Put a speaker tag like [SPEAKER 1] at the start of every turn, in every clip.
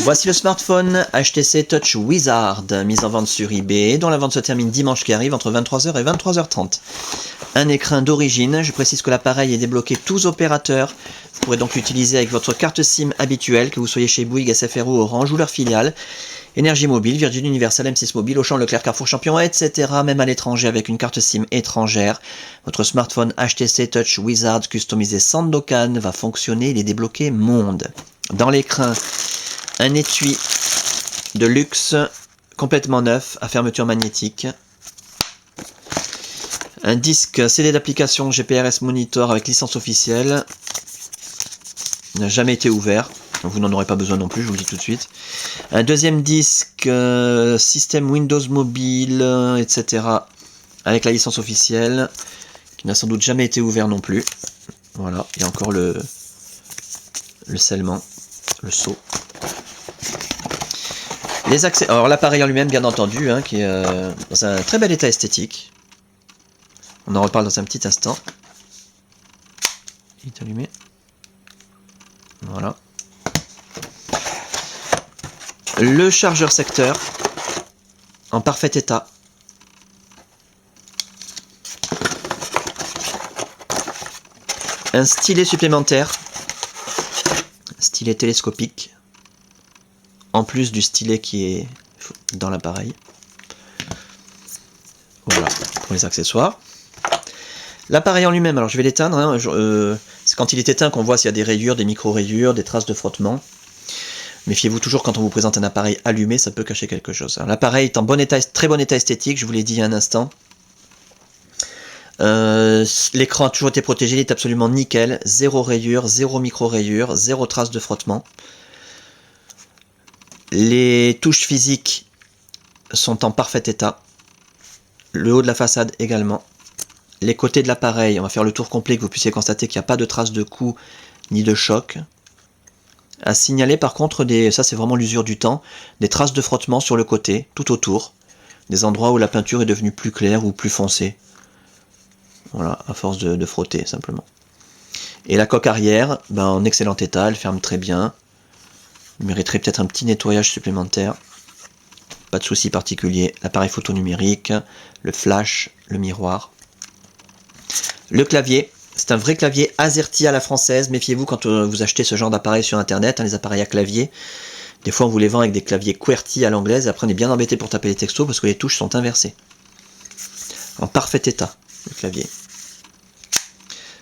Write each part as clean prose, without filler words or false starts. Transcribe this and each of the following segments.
[SPEAKER 1] Voici le smartphone HTC Touch Wizard, mis en vente sur eBay, dont la vente se termine dimanche qui arrive entre 23h et 23h30. Un écran d'origine, je précise que l'appareil est débloqué tous opérateurs. Vous pourrez donc l'utiliser avec votre carte SIM habituelle, que vous soyez chez Bouygues, SFR ou Orange ou leur filiale. Énergie Mobile, Virgin Universal, M6 Mobile, Auchan, Leclerc, Carrefour, Champion, etc. Même à l'étranger avec une carte SIM étrangère. Votre smartphone HTC Touch Wizard customisé Sandokan va fonctionner, il est débloqué monde. Dans l'écran, un étui de luxe complètement neuf à fermeture magnétique. Un disque CD d'application GPRS Monitor avec licence officielle. Il n'a jamais été ouvert. Vous n'en aurez pas besoin non plus, je vous le dis tout de suite. Un deuxième disque, système Windows Mobile, etc. Avec la licence officielle, qui n'a sans doute jamais été ouvert non plus. Voilà, il y a encore le scellement, le seau. Les accès. Alors l'appareil en lui-même, bien entendu, hein, qui est dans un très bel état esthétique. On en reparle dans un petit instant. Il est allumé. Voilà. Le chargeur secteur en parfait état. Un stylet supplémentaire, stylet télescopique, en plus du stylet qui est dans l'appareil. Voilà, pour les accessoires. L'appareil en lui-même, alors je vais l'éteindre, hein, c'est quand il est éteint qu'on voit s'il y a des rayures, des micro-rayures, des traces de frottement. Méfiez-vous toujours quand on vous présente un appareil allumé, ça peut cacher quelque chose. L'appareil est en bon état, très bon état esthétique, je vous l'ai dit il y a un instant. L'écran a toujours été protégé, il est absolument nickel, zéro rayure, zéro micro-rayure, zéro trace de frottement. Les touches physiques sont en parfait état. Le haut de la façade également. Les côtés de l'appareil, on va faire le tour complet, que vous puissiez constater qu'il n'y a pas de traces de coup ni de choc. À signaler par contre, ça c'est vraiment l'usure du temps, des traces de frottement sur le côté, tout autour, des endroits où la peinture est devenue plus claire ou plus foncée. Voilà, à force de frotter simplement. Et la coque arrière, en excellent état, elle ferme très bien. Elle mériterait peut-être un petit nettoyage supplémentaire. Pas de souci particulier. L'appareil photo numérique, le flash, le miroir. Le clavier. C'est un vrai clavier AZERTY à la française. Méfiez-vous quand vous achetez ce genre d'appareil sur internet, les appareils à clavier. Des fois on vous les vend avec des claviers QWERTY à l'anglaise, et après on est bien embêté pour taper les textos parce que les touches sont inversées. En parfait état, le clavier.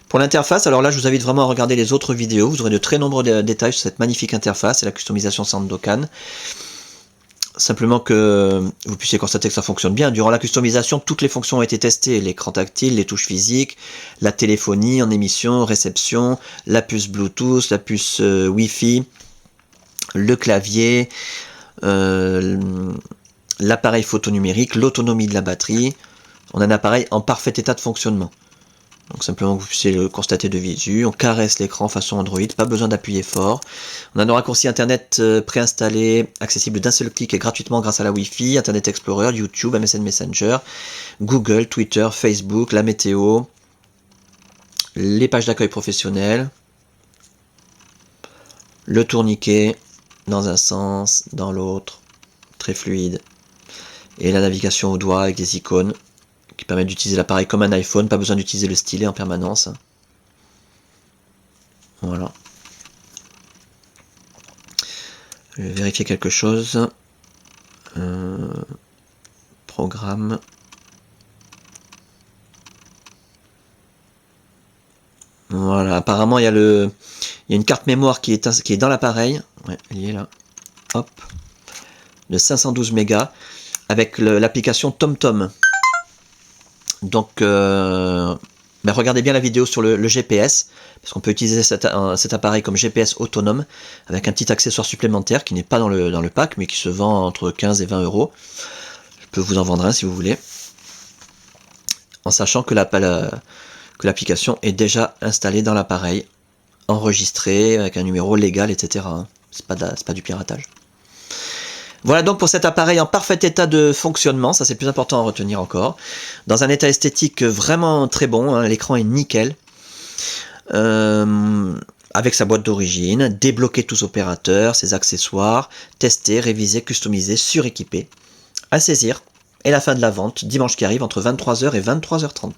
[SPEAKER 1] Pour l'interface, alors là je vous invite vraiment à regarder les autres vidéos, vous aurez de très nombreux détails sur cette magnifique interface et la customisation Sandokan. Simplement que vous puissiez constater que ça fonctionne bien. Durant la customisation, toutes les fonctions ont été testées. L'écran tactile, les touches physiques, la téléphonie en émission, réception, la puce Bluetooth, la puce Wi-Fi, le clavier, l'appareil photo numérique, l'autonomie de la batterie. On a un appareil en parfait état de fonctionnement. Donc simplement que vous puissiez le constater de visu, on caresse l'écran façon Android, pas besoin d'appuyer fort. On a nos raccourcis internet préinstallés, accessibles d'un seul clic et gratuitement grâce à la Wi-Fi, Internet Explorer, YouTube, MSN Messenger, Google, Twitter, Facebook, la météo, les pages d'accueil professionnelles, le tourniquet dans un sens, dans l'autre, très fluide, et la navigation au doigt avec des icônes qui permettent d'utiliser l'appareil comme un iPhone, pas besoin d'utiliser le stylet en permanence. Voilà. Je vais vérifier quelque chose. Programme. Voilà, apparemment il y a une carte mémoire qui est dans l'appareil. Ouais, elle y est là. Hop. De 512 mégas avec l'application TomTom. Donc, regardez bien la vidéo sur le GPS, parce qu'on peut utiliser cet appareil comme GPS autonome, avec un petit accessoire supplémentaire qui n'est pas dans le pack, mais qui se vend entre 15 et 20 euros. Je peux vous en vendre un si vous voulez, en sachant que l'application est déjà installée dans l'appareil, enregistrée, avec un numéro légal, etc. C'est pas du piratage. Voilà donc pour cet appareil en parfait état de fonctionnement, ça c'est plus important à retenir encore. Dans un état esthétique vraiment très bon, hein, l'écran est nickel. avec sa boîte d'origine, débloquer tous opérateurs, ses accessoires, tester, réviser, customiser, suréquiper, à saisir, et la fin de la vente, dimanche qui arrive entre 23h et 23h30.